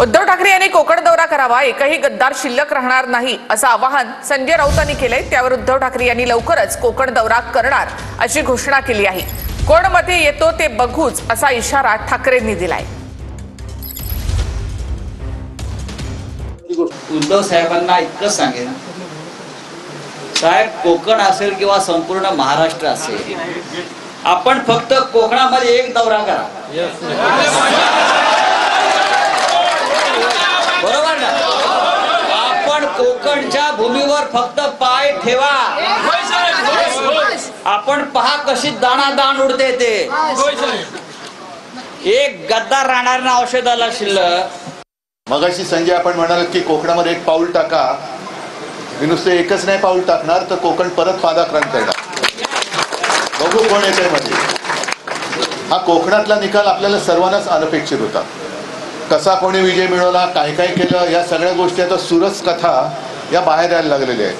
उद्धव ठाकरे यांनी कोकण दौरा करावा, एकही गद्दार शिल्लक राहणार नाही असं आवाहन संजय राऊतांनी केलंय। त्यावर उद्धव ठाकरे यांनी लवकरच कोकण दौरा करणार अशी घोषणा केली आहे। कोण मध्ये येतो ते बघूच असा इशारा ठाकरेंनी दिलाय। उद्धव साहेबांना इतकंच सांगेन, साहेब कोकण असेल किंवा संपूर्ण महाराष्ट्र असेल, आपण फक्त कोकणामध्ये एक दौरा करा, बरोबर ना? आपण कोकणच्या भूमीवर फक्त पाय ठेवा, आपण पहा कशी दाणादाण उडते ते। एक गद्दार राहणार ना औषधाला शिल्लक। मगाशी संजय आपण म्हणाल की कोकणामध्ये एक पाऊल टाका, मी नुसते एकच नाही पाऊल टाकणार तर कोकण परत पादाक्रांत करणार। बघू कोण येते मध्ये। हा कोकणातला निकाल आपल्याला सर्वांनाच अनपेक्षित होता। कसा कोणी विजय मिळवला, काय काय केलं, या सगळ्या गोष्टी आता सुरस कथा या बाहेर यायला लागलेल्या आहेत।